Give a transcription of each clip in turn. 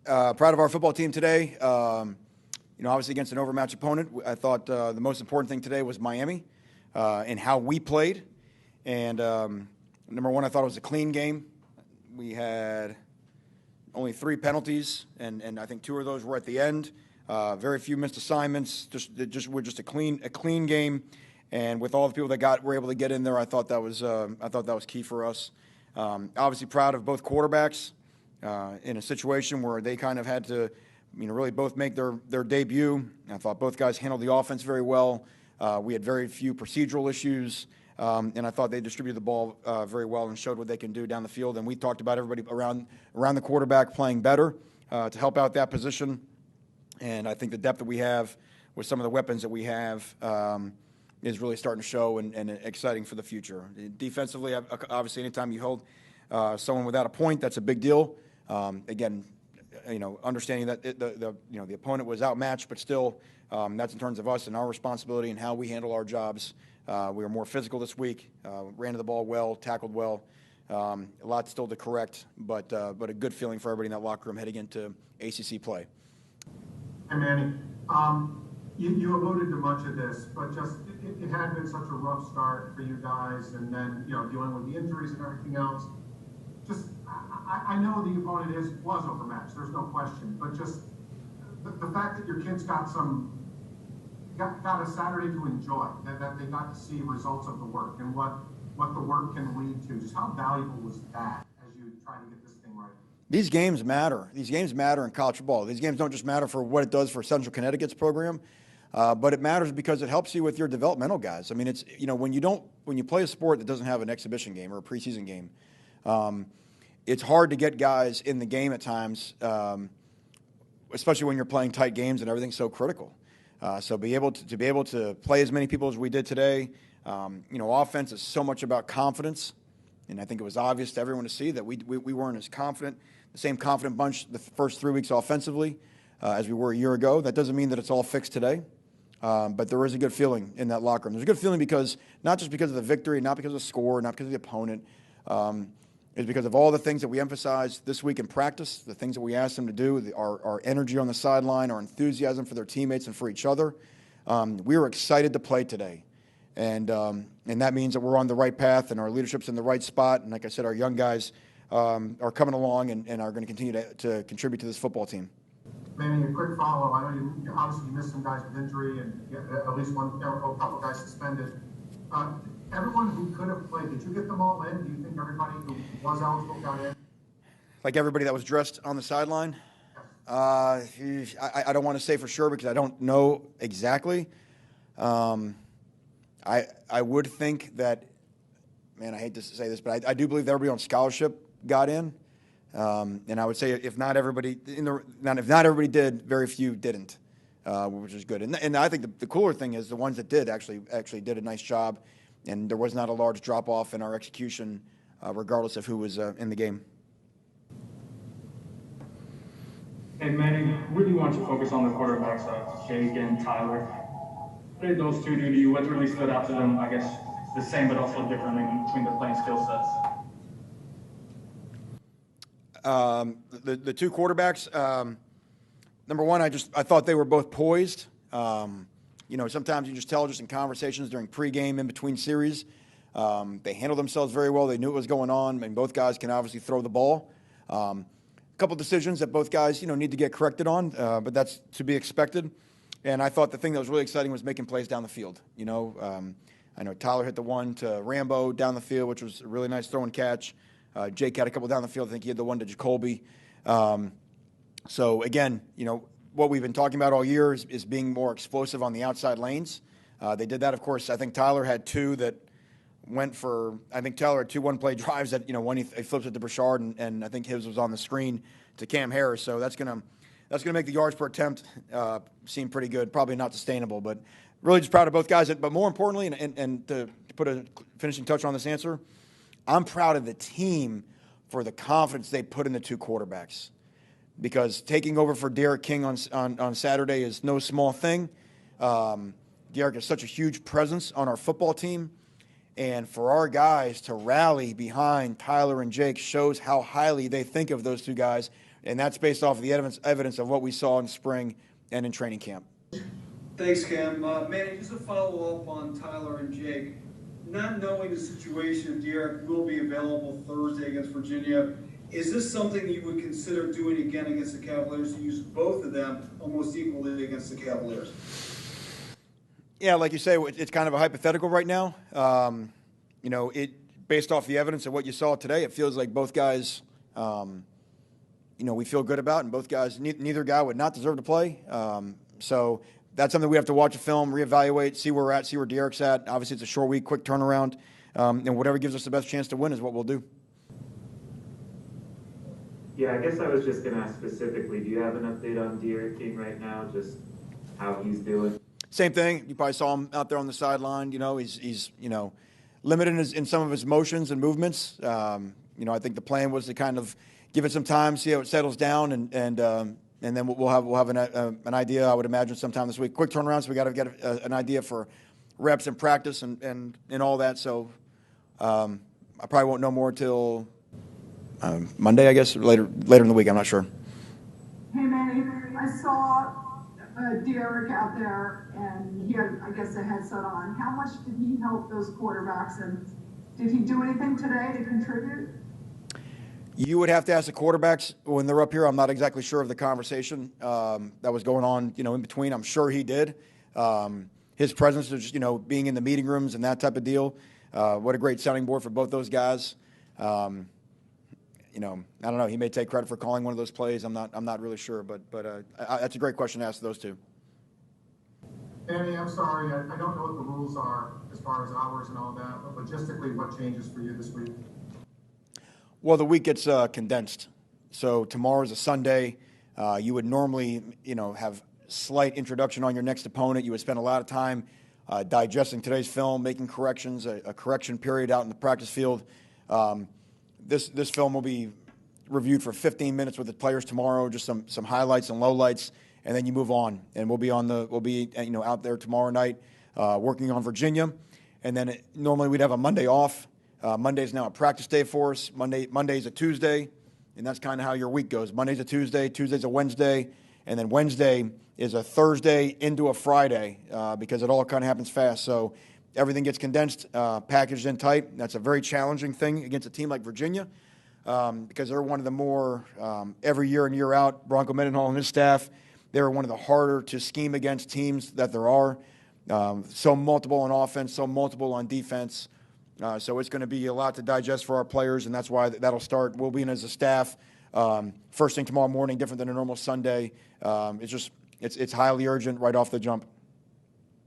Proud of our football team today. Obviously against an overmatched opponent. I thought the most important thing today was Miami and how we played. And number one, I thought it was a clean game. We had only 3 penalties, and I think 2 of those were at the end. Very few missed assignments. We're just a clean game. And with all the people that were able to get in there, I thought that was key for us. Obviously proud of both quarterbacks in a situation where they kind of had to, really both make their debut. I thought both guys handled the offense very well. We had very few procedural issues, and I thought they distributed the ball very well and showed what they can do down the field. And we talked about everybody around the quarterback playing better to help out that position. And I think the depth that we have with some of the weapons that we have is really starting to show and exciting for the future. Defensively, obviously, anytime you hold someone without a point, that's a big deal. Again, understanding that the opponent was outmatched, but still, that's in terms of us and our responsibility and how we handle our jobs. We were more physical this week, ran to the ball well, tackled well. A lot still to correct, but a good feeling for everybody in that locker room heading into ACC play. Hey, Manny. You alluded to much of this, but just it had been such a rough start for you guys, and then dealing with the injuries and everything else. Just I know the opponent was overmatched. There's no question, but just the fact that your kids got a Saturday to enjoy, that they got to see results of the work and what the work can lead to. Just how valuable was that as you try to get this thing right? These games matter. These games matter in college football. These games don't just matter for what it does for Central Connecticut's program, but it matters because it helps you with your developmental guys. I mean, it's when you play a sport that doesn't have an exhibition game or a preseason game, it's hard to get guys in the game at times, especially when you're playing tight games and everything's so critical. So be able to play as many people as we did today. Offense is so much about confidence, and I think it was obvious to everyone to see that we weren't as confident, the same confident bunch the first 3 weeks offensively as we were a year ago. That doesn't mean that it's all fixed today, but there is a good feeling in that locker room. There's a good feeling because not just because of the victory, not because of the score, not because of the opponent. Is because of all the things that we emphasized this week in practice, the things that we asked them to do, our energy on the sideline, our enthusiasm for their teammates and for each other. We were excited to play today, and that means that we're on the right path and our leadership's in the right spot. And like I said, our young guys are coming along and are going to continue to contribute to this football team. Manny, a quick follow-up. I know you obviously missed some guys with injury and at least a couple guys suspended. Everyone who could have played, did you get them all in? Do you think everybody who was eligible got in? Like everybody that was dressed on the sideline? I don't want to say for sure because I don't know exactly. I would think that, man, I hate to say this, but I do believe that everybody on scholarship got in. And I would say if not everybody did, very few didn't, which is good. And I think the cooler thing is the ones that did actually did a nice job. And there was not a large drop-off in our execution, regardless of who was in the game. Hey, Manny, really want you to focus on the quarterbacks, Jake and Tyler. What did those two do to you? What really stood out to them, I guess, the same but also differently between their playing skill sets? The two quarterbacks, number one, I thought they were both poised. Sometimes you just tell just in conversations during pregame, in between series. They handled themselves very well. They knew what was going on. And both guys can obviously throw the ball. A couple decisions that both guys, need to get corrected on, but that's to be expected. And I thought the thing that was really exciting was making plays down the field. I know Tyler hit the one to Rambo down the field, which was a really nice throw and catch. Jake had a couple down the field. I think he had the one to Jacoby. So again, what we've been talking about all year is being more explosive on the outside lanes. They did that, of course. I think Tyler had 2 that went for. I think Tyler had 2 one-play drives that one he flips it to Brashard, and I think his was on the screen to Cam Harris. So that's gonna make the yards per attempt seem pretty good. Probably not sustainable, but really just proud of both guys. But more importantly, and to put a finishing touch on this answer, I'm proud of the team for the confidence they put in the 2 quarterbacks. Because taking over for Derek King on Saturday is no small thing. Derek is such a huge presence on our football team, And for our guys to rally behind Tyler and Jake shows how highly they think of those two guys, and that's based off of the evidence of what we saw in spring and in training camp. Thanks, Cam. Manny, just a follow-up on Tyler and Jake. Not knowing the situation if Derek will be available Thursday against Virginia, is this something you would consider doing again against the Cavaliers, to use both of them almost equally against the Cavaliers? Yeah, like you say, it's kind of a hypothetical right now. Based off the evidence of what you saw today, it feels like both guys, we feel good about, and both guys, neither guy would not deserve to play. So that's something we have to watch a film, reevaluate, see where we're at, see where Derek's at. Obviously, it's a short week, quick turnaround, and whatever gives us the best chance to win is what we'll do. Yeah, I guess I was just going to ask specifically, do you have an update on Derek King right now, just how he's doing? Same thing. You probably saw him out there on the sideline. He's limited in some of his motions and movements. I think the plan was to kind of give it some time, see how it settles down, and then we'll have an idea, I would imagine, sometime this week. Quick turnaround, so we got to get an idea for reps and practice and all that. So I probably won't know more till Monday, I guess, or later in the week. I'm not sure. Hey, Manny, I saw Derek out there, and he had, I guess, a headset on. How much did he help those quarterbacks, and did he do anything today to contribute? You would have to ask the quarterbacks when they're up here. I'm not exactly sure of the conversation that was going on, in between. I'm sure he did. His presence, is being in the meeting rooms and that type of deal. What a great sounding board for both those guys. I don't know. He may take credit for calling one of those plays. I'm not really sure, but that's a great question to ask those two. Manny, I'm sorry, I don't know what the rules are as far as hours and all that, but logistically, what changes for you this week? Well, the week gets condensed. So tomorrow's a Sunday. You would normally, have slight introduction on your next opponent. You would spend a lot of time digesting today's film, making corrections, a correction period out in the practice field. This film will be reviewed for 15 minutes with the players tomorrow, just some highlights and lowlights, and then you move on. And we'll be out there tomorrow night working on Virginia, and then normally we'd have a Monday off. Monday's now a practice day for us. Monday's a Tuesday, and that's kind of how your week goes. Monday's a Tuesday, Tuesday's a Wednesday, and then Wednesday is a Thursday into a Friday because it all kind of happens fast. So everything gets condensed, packaged in tight. That's a very challenging thing against a team like Virginia because they're one of the more, every year in, year out, Bronco Mendenhall and his staff, they're one of the harder to scheme against teams that there are. So multiple on offense, so multiple on defense. So it's going to be a lot to digest for our players, and that's why that'll start. We'll be in as a staff first thing tomorrow morning, different than a normal Sunday. It's highly urgent right off the jump.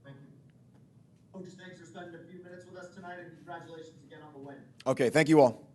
Thank you. Coach, thanks for spending a few minutes with us tonight, and congratulations again on the win. Okay, thank you all.